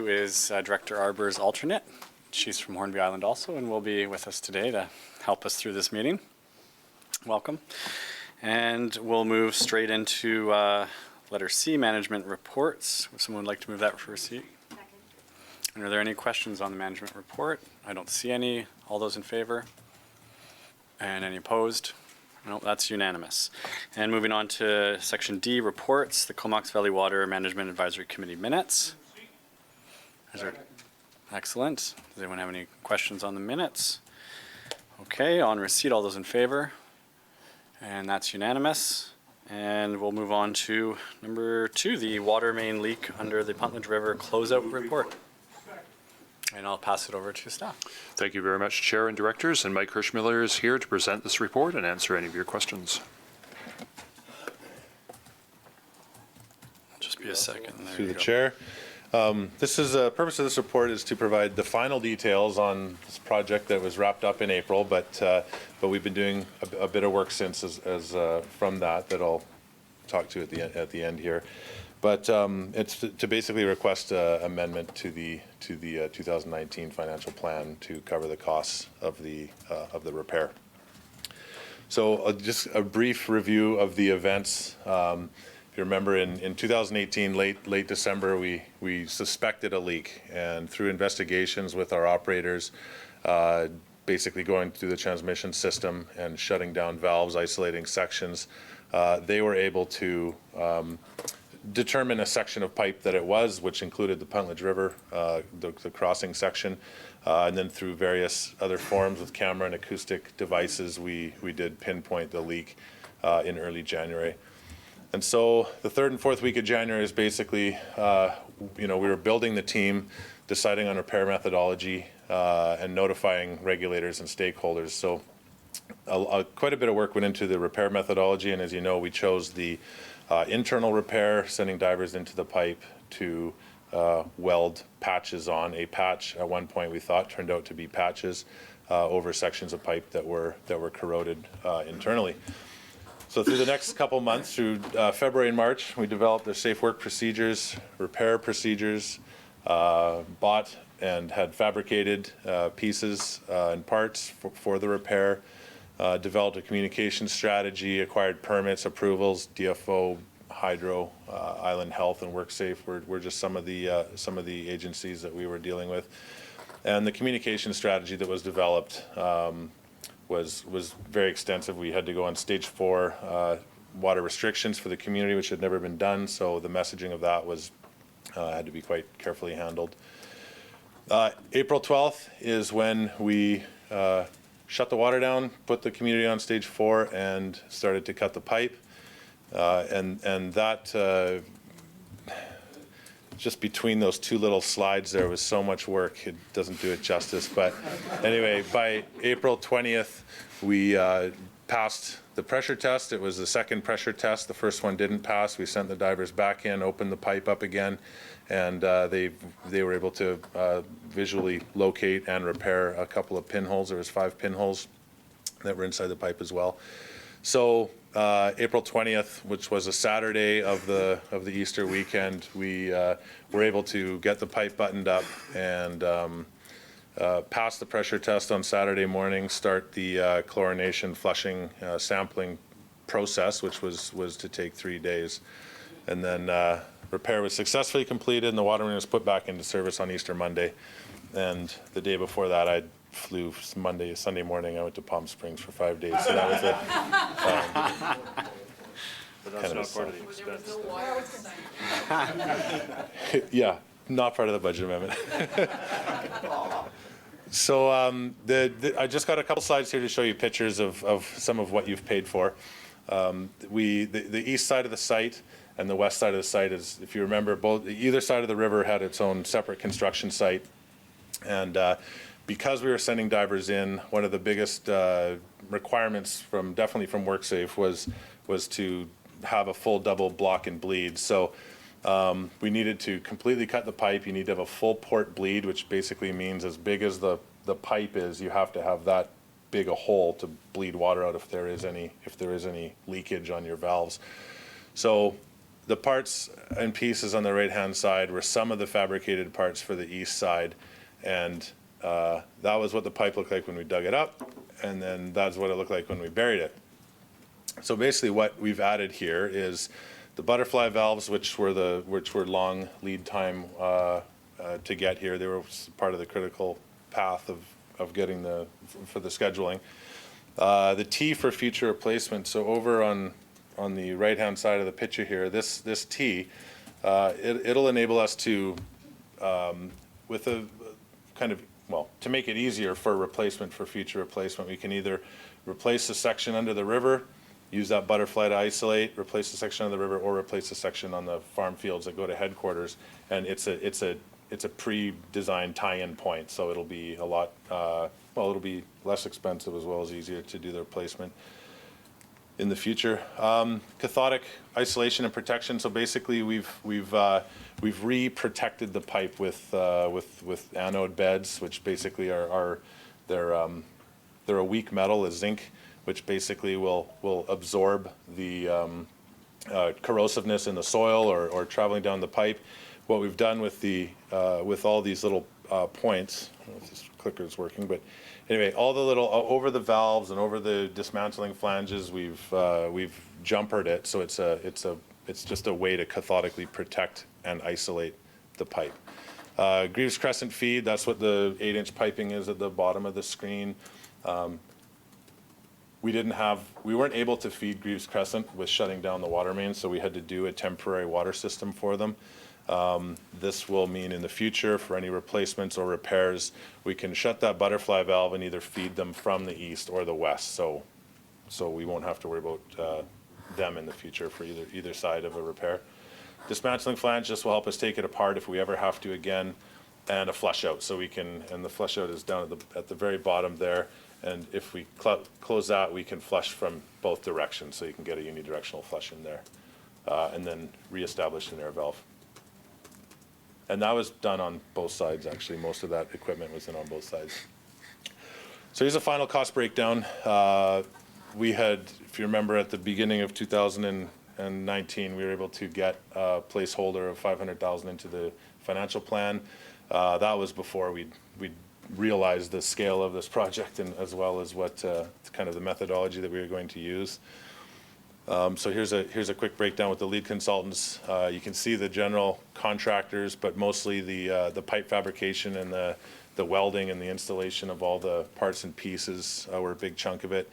is Director Arbor's alternate. She's from Hornby Island also and will be with us today to help us through this meeting. Welcome. And we'll move straight into letter C, management reports. Would someone like to move that for C? Second. And are there any questions on the management report? I don't see any. All those in favor? And any opposed? No, that's unanimous. And moving on to section D, reports, the Comox Valley Water Management Advisory Committee minutes. Excellent. Does anyone have any questions on the minutes? Okay, on receipt, all those in favor? And that's unanimous. And we'll move on to number 2, the water main leak under the Puntledge River closeout report. And I'll pass it over to staff. Thank you very much, Chair and Directors. And Mike Hirschmiller is here to present this report and answer any of your questions. Just be a second. Through the Chair. The purpose of this report is to provide the final details on this project that was wrapped up in April, but we've been doing a bit of work since from that I'll talk to at the end here. But it's to basically request an amendment to the 2019 financial plan to cover the costs of the repair. So just a brief review of the events. If you remember, in 2018, late December, we suspected a leak, and through investigations with our operators, basically going through the transmission system and shutting down valves, isolating sections, they were able to determine a section of pipe that it was, which included the Puntledge River, the crossing section, and then through various other forms with camera and acoustic devices, we did pinpoint the leak in early January. And so the 3rd and 4th week of January is basically, we were building the team, deciding on repair methodology, and notifying regulators and stakeholders. So quite a bit of work went into the repair methodology, and as you know, we chose the internal repair, sending divers into the pipe to weld patches on. A patch at one point we thought turned out to be patches over sections of pipe that were corroded internally. So through the next couple months, through February and March, we developed the safe work procedures, repair procedures, bought and had fabricated pieces and parts for the repair, developed a communication strategy, acquired permits, approvals, DFO, Hydro, Island Health, and WorkSafe were just some of the agencies that we were dealing with. And the communication strategy that was developed was very extensive. We had to go on stage 4 water restrictions for the community, which had never been done. So the messaging of that had to be quite carefully handled. April 12th is when we shut the water down, put the community on stage 4, and started to cut the pipe. And that, just between those 2 little slides, there was so much work. It doesn't do it justice. But anyway, by April 20th, we passed the pressure test. It was the second pressure test. The first one didn't pass. We sent the divers back in, opened the pipe up again, and they were able to visually locate and repair a couple of pinholes. There was 5 pinholes that were inside the pipe as well. So April 20th, which was a Saturday of the Easter weekend, we were able to get the pipe buttoned up and pass the pressure test on Saturday morning, start the chlorination flushing sampling process, which was to take 3 days. And then repair was successfully completed and the water main was put back into service on Easter Monday. And the day before that, I flew Sunday morning. I went to Palm Springs for 5 days. So that was it. But that's not part of the expense. Yeah, not part of the budget amendment. So I just got a couple slides here to show you pictures of some of what you've paid for. The east side of the site and the west side of the site is, if you remember, either side of the river had its own separate construction site. And because we were sending divers in, one of the biggest requirements definitely from WorkSafe was to have a full double block and bleed. So we needed to completely cut the pipe. You need to have a full port bleed, which basically means as big as the pipe is, you have to have that big a hole to bleed water out if there is any leakage on your valves. So the parts and pieces on the right-hand side were some of the fabricated parts for the east side, and that was what the pipe looked like when we dug it up, and then that's what it looked like when we buried it. So basically what we've added here is the butterfly valves, which were long lead time to get here. They were part of the critical path of getting for the scheduling. The T for future replacement. So over on the right-hand side of the picture here, this T, it'll enable us to, with a kind of, well, to make it easier for replacement, for future replacement, we can either replace the section under the river, use that butterfly to isolate, replace the section on the river, or replace the section on the farm fields that go to headquarters. And it's a pre-designed tie-in point, so it'll be a lot, it'll be less expensive as well as easier to do the replacement in the future. Cathodic isolation and protection. So basically, we've re-protected the pipe with anode beds, which basically they're a weak metal, a zinc, which basically will absorb the corrosiveness in the soil or traveling down the pipe. What we've done with with all these little points, I don't know if this clicker is working, but anyway, all the little over the valves and over the dismantling flanges, we've jumpered it, so it's just a way to cathodically protect and isolate the pipe. Greaves crescent feed, that's what the 8-inch piping is at the bottom of the screen. We weren't able to feed Greaves Crescent with shutting down the water main, so we had to do a temporary water system for them. This will mean in the future, for any replacements or repairs, we can shut that butterfly valve and either feed them from the east or the west, so we won't have to worry about them in the future for either side of a repair. Dismantling flange, this will help us take it apart if we ever have to again, and a flush out, so we can, and the flush out is down at the very bottom there. And if we close that, we can flush from both directions, so you can get a unidirectional flush in there, and then reestablish an air valve. And that was done on both sides, actually. Most of that equipment was in on both sides. So here's a final cost breakdown. We had, if you remember, at the beginning of 2019, we were able to get a placeholder of $500,000 into the financial plan. That was before we'd realized the scale of this project, and as well as what kind of the methodology that we were going to use. So here's a quick breakdown with the lead consultants. You can see the general contractors, but mostly the pipe fabrication and the welding and the installation of all the parts and pieces were a big chunk of it.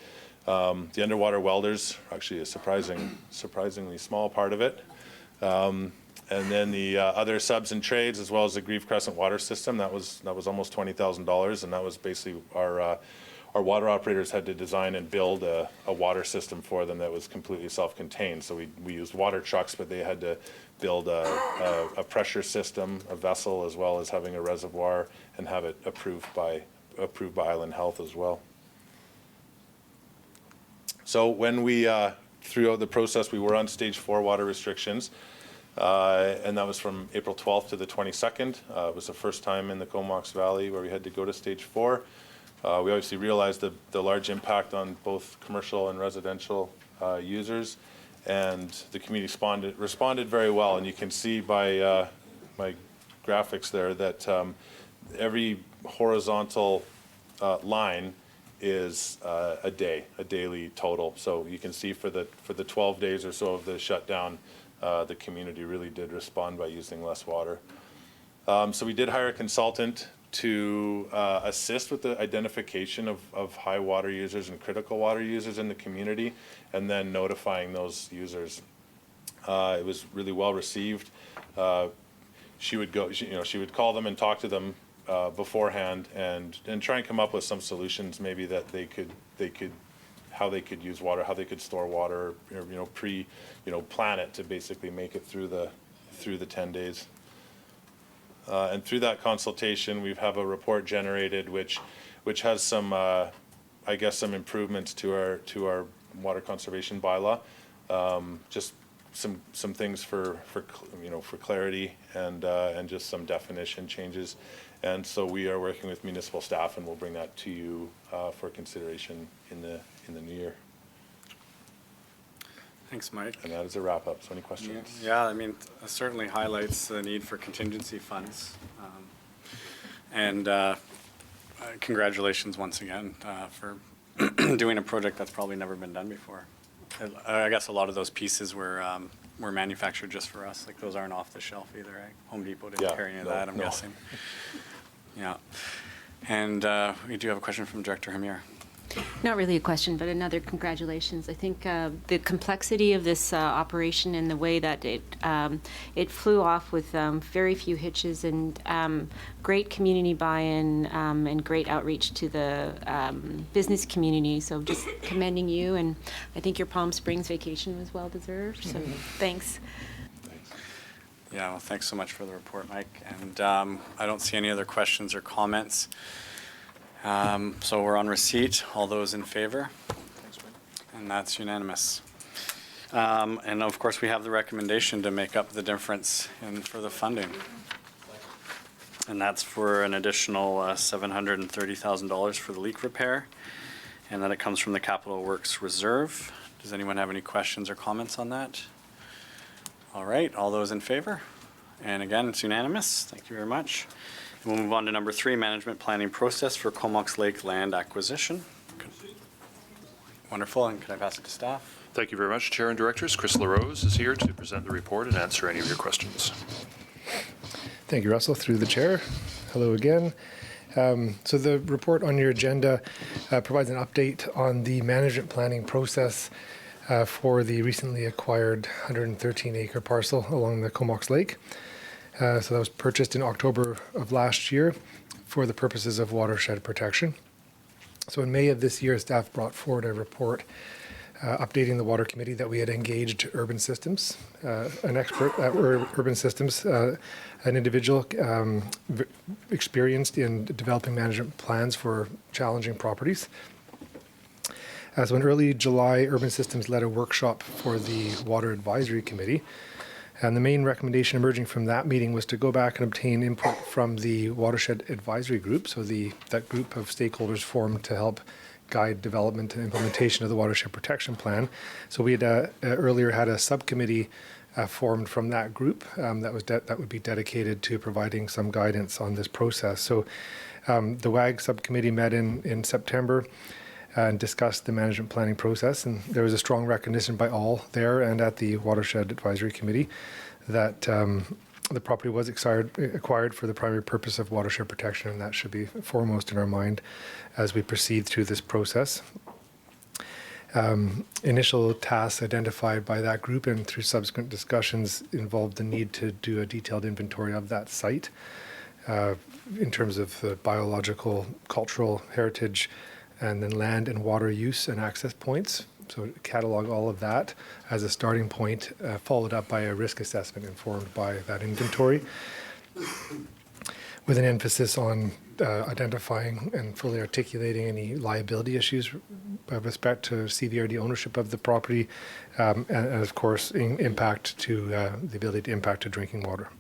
The underwater welders, actually a surprisingly small part of it. And then the other subs and trades, as well as the Greaves Crescent water system, that was almost $20,000, and that was basically our water operators had to design and build a water system for them that was completely self-contained. So we used water trucks, but they had to build a pressure system, a vessel, as well as having a reservoir, and have it approved by Island Health as well. So when we throughout the process, we were on stage 4 water restrictions. And that was from April 12th to the 22nd. It was the first time in the Comox Valley where we had to go to stage 4. We obviously realized the large impact on both commercial and residential users, and the community responded very well. And you can see by my graphics there that every horizontal line is a daily total. So you can see for the 12 days or so of the shutdown, the community really did respond by using less water. So we did hire a consultant to assist with the identification of high water users and critical water users in the community, and then notifying those users. It was really well received. She would call them and talk to them beforehand, and try and come up with some solutions, maybe that they could how they could use water, how they could store water, or plan it to basically make it through the 10 days. And through that consultation, we have a report generated which has some some improvements to our water conservation bylaw. Just some things for clarity, and just some definition changes. And so we are working with municipal staff, and we'll bring that to you for consideration in the new year. Thanks, Mike. And that is a wrap-up. So any questions? Yeah, I mean, it certainly highlights the need for contingency funds. And congratulations once again for doing a project that's probably never been done before. I guess a lot of those pieces were manufactured just for us. Like, those aren't off the shelf either, right? Home Depot didn't carry any of that, I'm guessing. Yeah. And we do have a question from Director Hamir. Not really a question, but another congratulations. I think the complexity of this operation and the way that it flew off with very few hitches and great community buy-in and great outreach to the business community. So just commending you, and I think your Palm Springs vacation was well deserved. So thanks. Yeah, well, thanks so much for the report, Mike. And I don't see any other questions or comments. So we're on receipt. All those in favor? And that's unanimous. And of course, we have the recommendation to make up the difference for the funding. And that's for an additional $730,000 for the leak repair. And then it comes from the Capital Works Reserve. Does anyone have any questions or comments on that? All right, all those in favor? And again, it's unanimous. Thank you very much. And we'll move on to number 3, management planning process for Comox Lake land acquisition. Wonderful, and can I pass it to staff? Thank you very much, Chair and Directors. Chris LaRose is here to present the report and answer any of your questions. Thank you, Russell, through the chair. Hello again. So the report on your agenda provides an update on the management planning process for the recently acquired 113-acre parcel along the Comox Lake. So that was purchased in October of last year for the purposes of watershed protection. So in May of this year, staff brought forward a report updating the water committee that we had engaged Urban Systems, an expert at Urban Systems, an individual experienced in developing management plans for challenging properties. So in early July, Urban Systems led a workshop for the Water Advisory Committee. And the main recommendation emerging from that meeting was to go back and obtain input from the Watershed Advisory Group, so that group of stakeholders formed to help guide development and implementation of the Watershed Protection Plan. So we had earlier had a subcommittee formed from that group that would be dedicated to providing some guidance on this process. So the WAG subcommittee met in September and discussed the management planning process, and there was a strong recognition by all there and at the Watershed Advisory Committee that the property was acquired for the primary purpose of watershed protection, and that should be foremost in our mind as we proceed through this process. Initial tasks identified by that group and through subsequent discussions involved the need to do a detailed inventory of that site in terms of the biological, cultural heritage, and then land and water use and access points. So catalog all of that as a starting point, followed up by a risk assessment informed by that inventory, with an emphasis on identifying and fully articulating any liability issues with respect to CVRD ownership of the property, and of course, impact to the ability to impact to drinking water.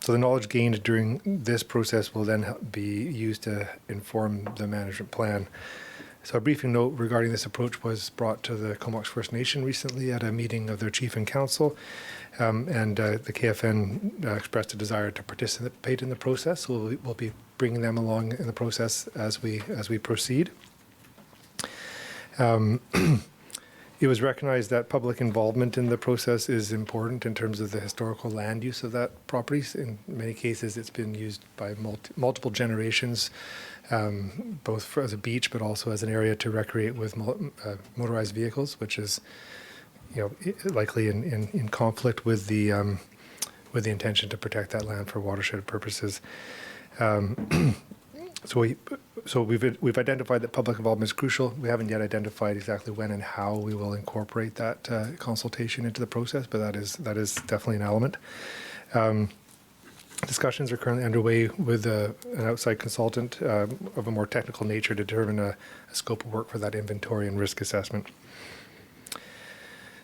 So the knowledge gained during this process will then be used to inform the management plan. So a briefing note regarding this approach was brought to the Comox First Nation recently at a meeting of their chief and council, and the KFN expressed a desire to participate in the process. So we'll be bringing them along in the process as we proceed. It was recognized that public involvement in the process is important in terms of the historical land use of that property. In many cases, it's been used by multiple generations, both as a beach, but also as an area to recreate with motorized vehicles, which is, likely in conflict with the intention to protect that land for watershed purposes. So we've identified that public involvement is crucial. We haven't yet identified exactly when and how we will incorporate that consultation into the process, but that is definitely an element. Discussions are currently underway with an outside consultant of a more technical nature to determine a scope of work for that inventory and risk assessment.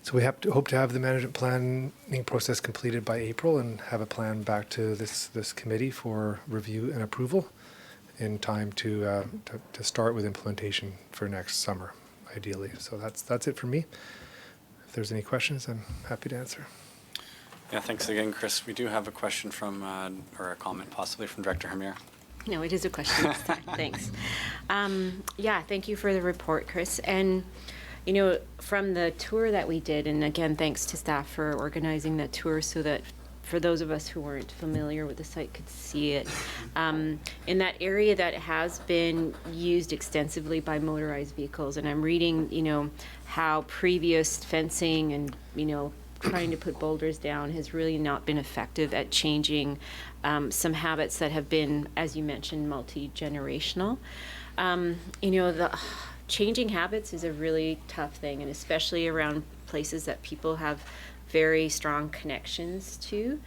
So we hope to have the management planning process completed by April and have a plan back to this committee for review and approval in time to start with implementation for next summer, ideally. So that's it for me. there's any questions, I'm happy to answer. Yeah, thanks again, Chris. We do have a question from, or a comment possibly from Director Hamir. No, it is a question. Thanks. Yeah, thank you for the report, Chris. And, you know, from the tour that we did, and again, thanks to staff for organizing that tour so that for those of us who weren't familiar with the site could see it. In that area that has been used extensively by motorized vehicles, and I'm reading, you know, how previous fencing and, you know, trying to put boulders down has really not been effective at changing some habits that have been, as you mentioned, multi-generational. You know, the changing habits is a really tough thing, and especially around places that people have very strong connections to.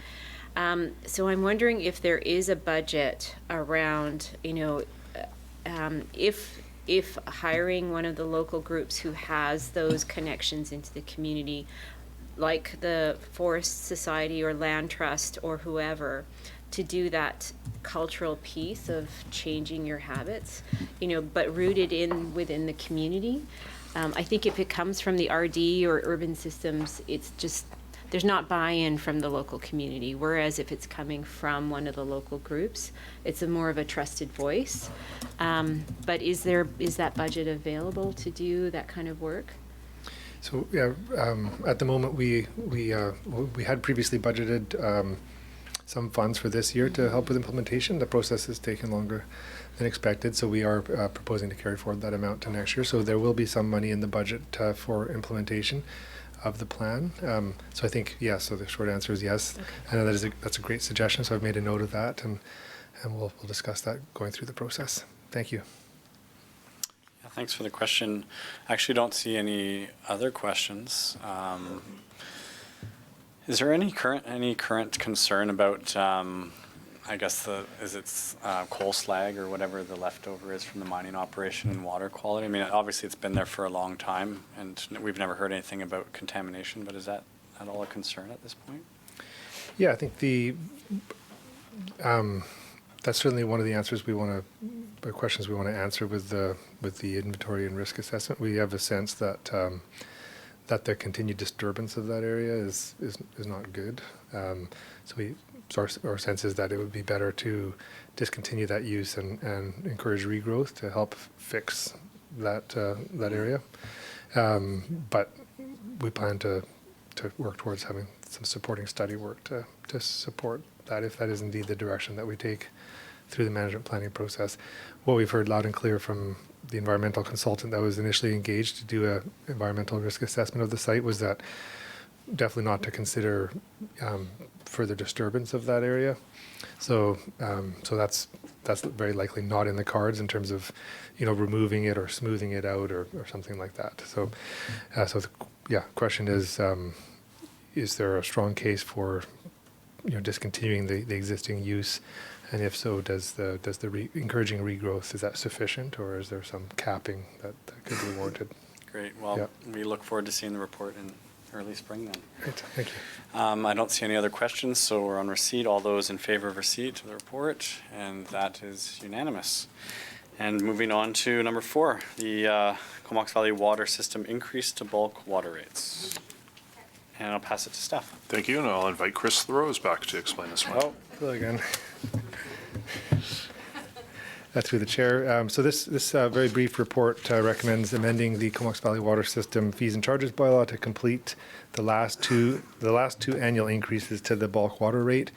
So I'm wondering if there is a budget around, you know, if hiring one of the local groups who has those connections into the community, like the Forest Society or Land Trust or whoever, to do that cultural piece of changing your habits, you know, but rooted in within the community. I think if it comes from the RD or urban systems, it's just, there's not buy-in from the local community. Whereas if it's coming from one of the local groups, it's a more of a trusted voice. But is that budget available to do that kind of work? So yeah, at the moment we had previously budgeted some funds for this year to help with implementation. The process has taken longer than expected, so we are proposing to carry forward that amount to next year. So there will be some money in the budget for implementation of the plan. So I think yes. So the short answer is yes. Okay. I know that's a great suggestion. So I've made a note of that, and we'll discuss that going through the process. Thank you. Thanks for the question. I actually don't see any other questions. Is there any current concern about, I guess coal slag or whatever the leftover is from the mining operation and water quality? I mean, obviously it's been there for a long time, and we've never heard anything about contamination. But is that at all a concern at this point? Yeah, I think that's certainly one of the answers questions we want to answer with the inventory and risk assessment. We have a sense that that the continued disturbance of that area is not good. So our sense is that it would be better to discontinue that use and encourage regrowth to help fix that area. But we plan to work towards having some supporting study work to support that, if that is indeed the direction that we take through the management planning process. What we've heard loud and clear from the environmental consultant that was initially engaged to do an environmental risk assessment of the site was that definitely not to consider further disturbance of that area. So that's very likely not in the cards in terms of, you know, removing it or smoothing it out or something like that. So the question is there a strong case for, you know, discontinuing the existing use? And if so, does the encouraging regrowth, is that sufficient, or is there some capping that could be warranted? Great. Well, we look forward to seeing the report in early spring then. Great. Thank you. I don't see any other questions, so we're on receipt. All those in favor of receipt of the report, and that is unanimous. And moving on to number 4, the Comox Valley water system increase to bulk water rates. And I'll pass it to staff. Thank you, and I'll invite Chris Thoreau back to explain this one. Oh, hello again. Through the chair. So this very brief report recommends amending the Comox Valley Water System fees and charges bylaw to complete the last two annual increases to the bulk water rate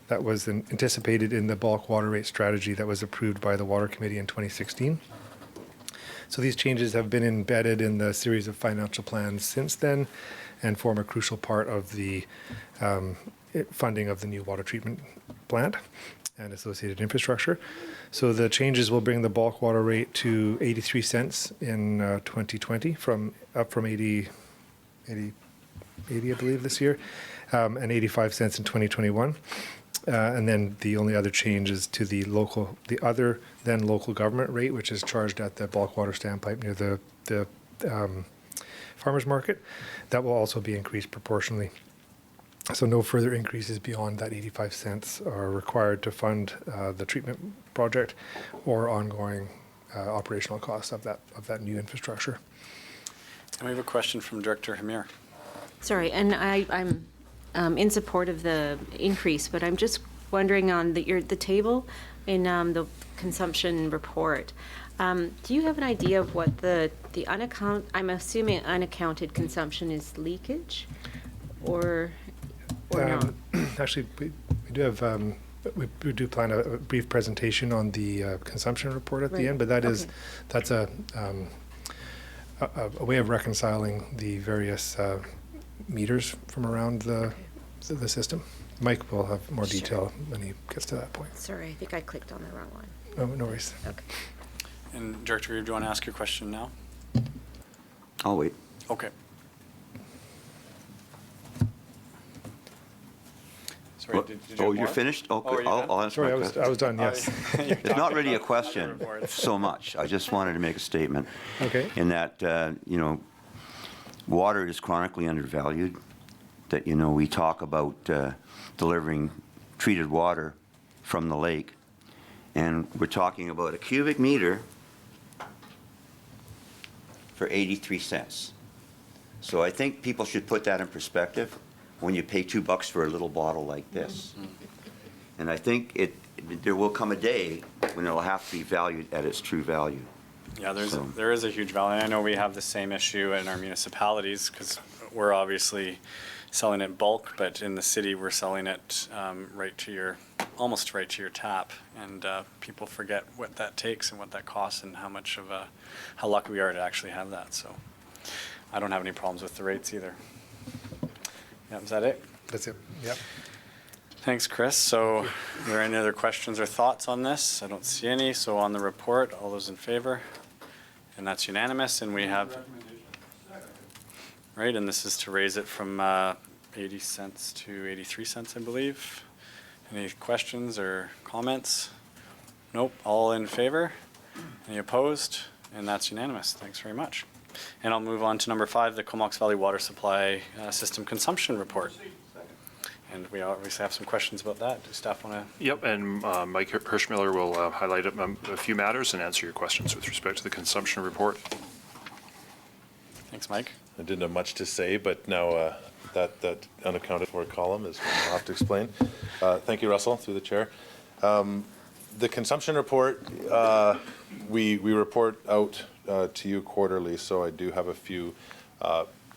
that was anticipated in the bulk water rate strategy that was approved by the Water Committee in 2016. So these changes have been embedded in the series of financial plans since then and form a crucial part of the funding of the new water treatment plant and associated infrastructure. So the changes will bring the bulk water rate to 83 cents in 2020, up from 80 I believe this year, and 85 cents in 2021. And then the only other change is to the other than local government rate, which is charged at the bulk water standpipe near the farmers market. That will also be increased proportionally. So no further increases beyond that 85 cents are required to fund the treatment project or ongoing operational costs of that new infrastructure. And we have a question from Director Hamir. Sorry, and I'm in support of the increase, but I'm just wondering on the table in the consumption report. Do you have an idea of what I'm assuming unaccounted consumption is leakage, or not? Actually, we do have, we do plan a brief presentation on the consumption report at the Right. end, but Okay. that's a way of reconciling the various meters from around the system. Mike will have more Sure. detail when he gets to that point. Sorry, I think I clicked on the wrong one. Oh, no worries. Okay. And Director Reeve, do you want to ask your question now? I'll wait. Okay. Sorry, What? did you Oh, have you're more? finished? Oh, Okay, are you done? I'll answer Sorry, my I question. was done, yes. It's not really a question so much. I just wanted to make a statement Okay. in that, water is chronically undervalued, that, we talk about delivering treated water from the lake, and we're talking about a cubic meter for 83 cents. So I think people should put that in perspective when you pay $2 for a little bottle like this. And I think there will come a day when it'll have to be valued at its true value. Yeah, So- there is a huge value. And I know we have the same issue in our municipalities because we're obviously selling it bulk, but in the city, we're selling it almost right to your tap. And people forget what that takes and what that costs and how lucky we are to actually have that. So I don't have any problems with the rates either. Yeah, is that it? That's it. Yep. Thanks, Chris. So are there any other questions or thoughts on this? I don't see any. So on the report, all those in favor? And that's unanimous, and we have, right, and this is to raise it from 80 cents to 83 cents, I believe. Any questions or comments? Nope, all in favor? Any opposed? And that's unanimous. Thanks very much. And I'll move on to number 5, the Comox Valley Water Supply System Consumption Report. And we obviously have some questions about that. Do staff want to? Yep, and Mike Hirschmiller will highlight a few matters and answer your questions with respect to the consumption report. Thanks, Mike. I didn't have much to say, but now that unaccounted for column is what I'll have to explain. Thank you, Russell, through the chair. The consumption report, we report out to you quarterly, so I do have a few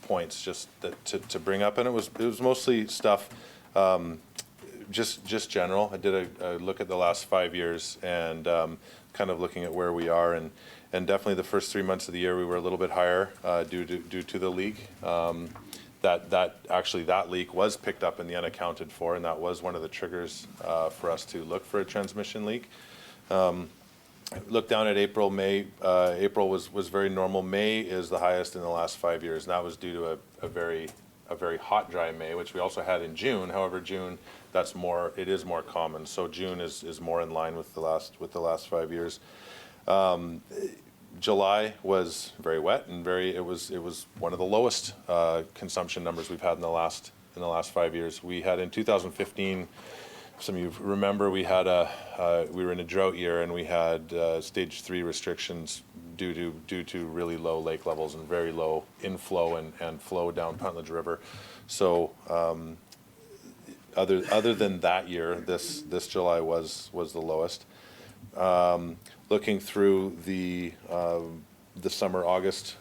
points just to bring up, and it was mostly stuff just general. I did a look at the last 5 years and kind of looking at where we are, and definitely the first 3 months of the year we were a little bit higher due to the leak. That leak was picked up in the unaccounted for, and that was one of the triggers for us to look for a transmission leak. Look down at April, May. April was very normal. May is the highest in the last 5 years, and that was due to a very hot, dry May, which we also had in June. However, June, it is more common. So June is more in line with the last 5 years. July was very wet and it was one of the lowest consumption numbers we've had in the last 5 years. We had in 2015, some of you remember, we were in a drought year and we had stage 3 restrictions due to really low lake levels and very low inflow and flow down Puntledge River. So other than that year, this July was the lowest. Looking through the summer, August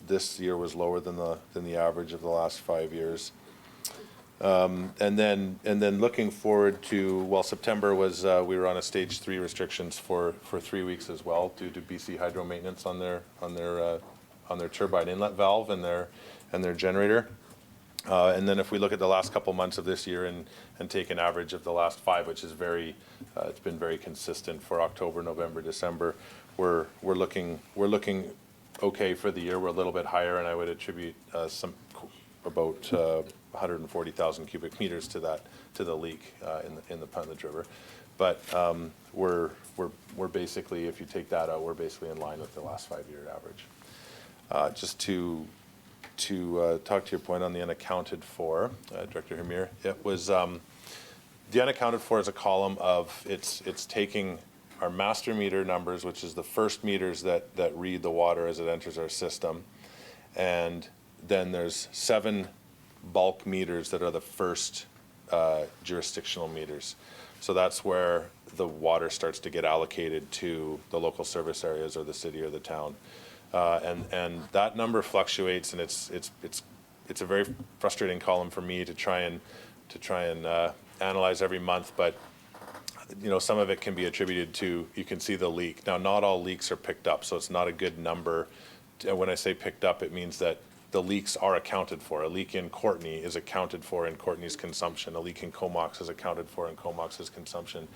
this year was lower than the average of the last 5 years. And then looking forward to, September was we were on a stage 3 restrictions for 3 weeks as well due to BC Hydro maintenance on their turbine inlet valve and their generator. And then if we look at the last couple months of this year and take an average of the last 5, which is it's been very consistent for October, November, December, we're looking okay for the year. We're a little bit higher, and I would attribute about 140,000 cubic meters to the leak in the Puntledge River. But we're basically, if you take that out, we're basically in line with the last 5-year average. Just to talk to your point on the unaccounted for, Director Hamir, it was the unaccounted for is a column of it's taking our master meter numbers, which is the first meters that read the water as it enters our system, and then there's 7 bulk meters that are the first jurisdictional meters. So that's where the water starts to get allocated to the local service areas or the city or the town. And that number fluctuates, and it's a very frustrating column for me to try and analyze every month, but you know, some of it can be attributed to, you can see the leak. Now, not all leaks are picked up, so it's not a good number. When I say picked up, it means that the leaks are accounted for. A leak in Courtney is accounted for in Courtney's consumption. A leak in Comox is accounted for in Comox's consumption.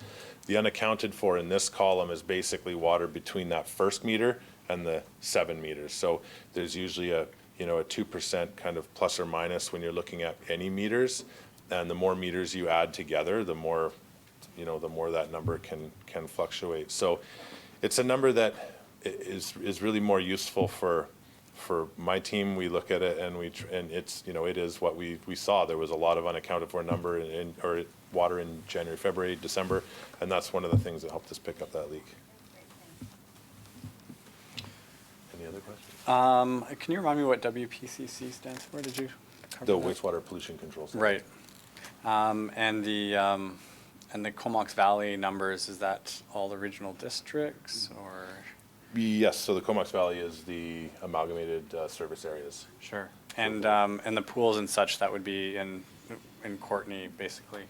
The unaccounted for in this column is basically water between that first meter and the 7 meters. So there's usually a 2% kind of plus or minus when you're looking at any meters. And the more meters you add together, the more that number can fluctuate. So it's a number that is really more useful for my team. We look at it and it's, it is what we saw. There was a lot of unaccounted for number or water in January, February, December, and that's one of the things that helped us pick up that leak. Any other questions? Can you remind me what WPCC stands for? Did you cover The that? wastewater pollution control center. Right. And the Comox Valley numbers, is that all the regional districts or? Yes, so the Comox Valley is the amalgamated service areas. Sure. And the pools and such, that would be in Courtney, basically?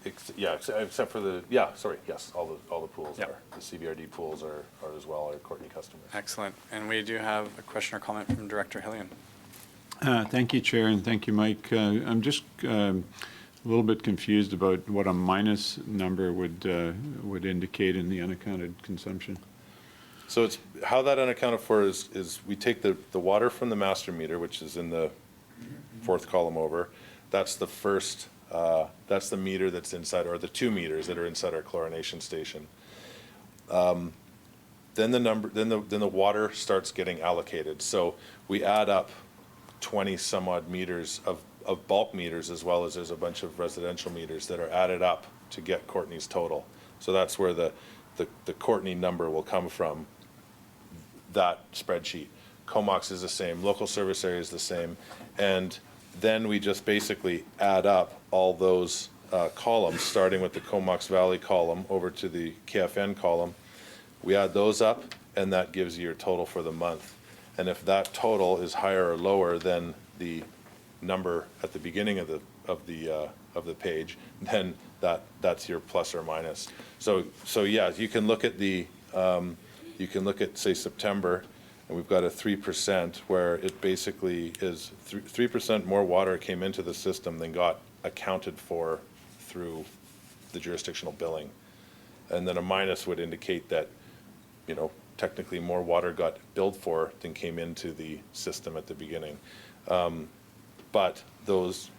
Except for yes, all the pools Yep. are. The CBRD pools are as well, our Courtney customers. Excellent. And we do have a question or comment from Director Hillian. Thank you, Chair, and thank you, Mike. I'm just a little bit confused about what a minus number would indicate in the unaccounted consumption. So it's how that unaccounted for is we take the water from the master meter, which is in the fourth column over. That's the first. That's the meter that's inside, or the 2 meters that are inside our chlorination station. Then the water starts getting allocated. So we add up 20 some odd meters of bulk meters, as well as there's a bunch of residential meters that are added up to get Courtney's total. So that's where the Courtney number will come from, that spreadsheet. Comox is the same, local service area is the same, and then we just basically add up all those columns, starting with the Comox Valley column over to the KFN column. We add those up, and that gives you your total for the month. And if that total is higher or lower than the number at the beginning of the page, then that's your plus or minus. So yeah, you can look at say September, and we've got a 3% where it basically is 3% more water came into the system than got accounted for through the jurisdictional billing. And then a minus would indicate that, technically more water got billed for than came into the system at the beginning. But those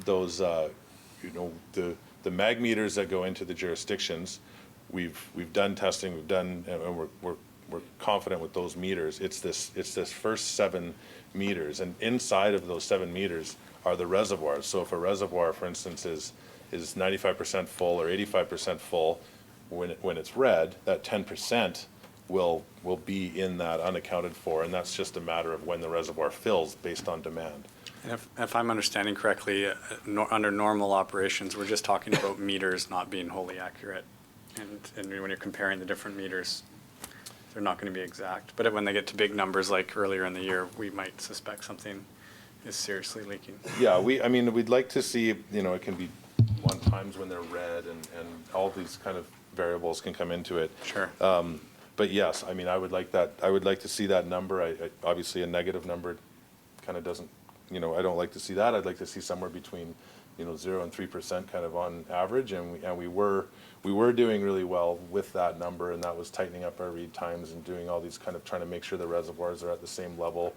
the mag meters that go into the jurisdictions, we've done testing, and we're confident with those meters. It's this first 7 meters, and inside of those 7 meters are the reservoirs. So if a reservoir, for instance, is 95% full or 85% full, when it's red, that 10% will be in that unaccounted for, and that's just a matter of when the reservoir fills based on demand. And if I'm understanding correctly, under normal operations, we're just talking about meters not being wholly accurate. And when you're comparing the different meters, they're not going to be exact. But when they get to big numbers like earlier in the year, we might suspect something is seriously leaking. Yeah, we'd like to see, it can be one times when they're red, and all these kind of variables can come into it. Sure. But yes, I would like that. I would like to see that number. Obviously, a negative number kind of doesn't, I don't like to see that. I'd like to see somewhere between, 0 and 3% kind of on average, and we were doing really well with that number, and that was tightening up our read times and doing all these kind of trying to make sure the reservoirs are at the same level,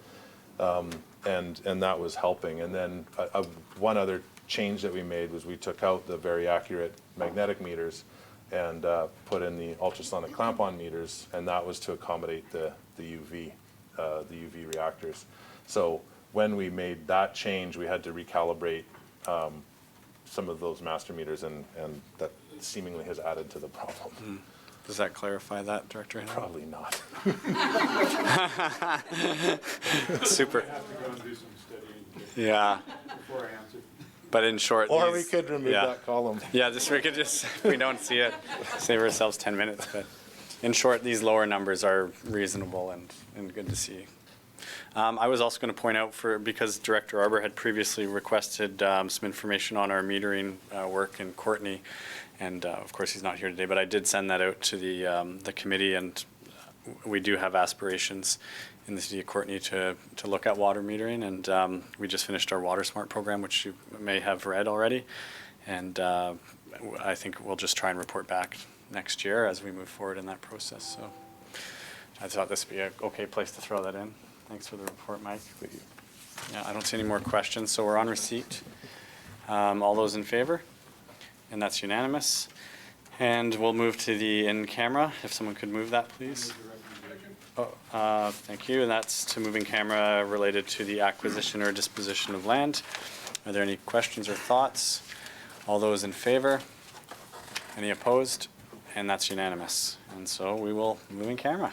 and that was helping. And then one other change that we made was we took out the very accurate magnetic meters and put in the ultrasonic clamp-on meters, and that was to accommodate the UV reactors. So when we made that change, we had to recalibrate some of those master meters, and that seemingly has added to the problem. Does that clarify that, Director Hillian? Probably not. Super. Have to go and do some studying Yeah. Before I answer. But in short, Or we these- could remove yeah. that column. Yeah, just we could just, if we don't see it, save ourselves 10 minutes. But in short, these lower numbers are reasonable and good to see. I was also going to point out because Director Arbor had previously requested some information on our metering work in Courtney, and of course he's not here today, but I did send that out to the committee, and we do have aspirations in the city of Courtney to look at water metering, and we just finished our Water Smart program, which you may have read already, and I think we'll just try and report back next year as we move forward in that process. So I thought this would be an okay place to throw that in. Thanks for the report, Mike. Yeah, I don't see any more questions, so we're on receipt. All those in favor? And that's unanimous. And we'll move to the in-camera, if someone could move that, please. Oh, thank you. And that's to moving camera related to the acquisition or disposition of land. Are there any questions or thoughts? All those in favor? Any opposed? And that's unanimous. And so we will move in camera.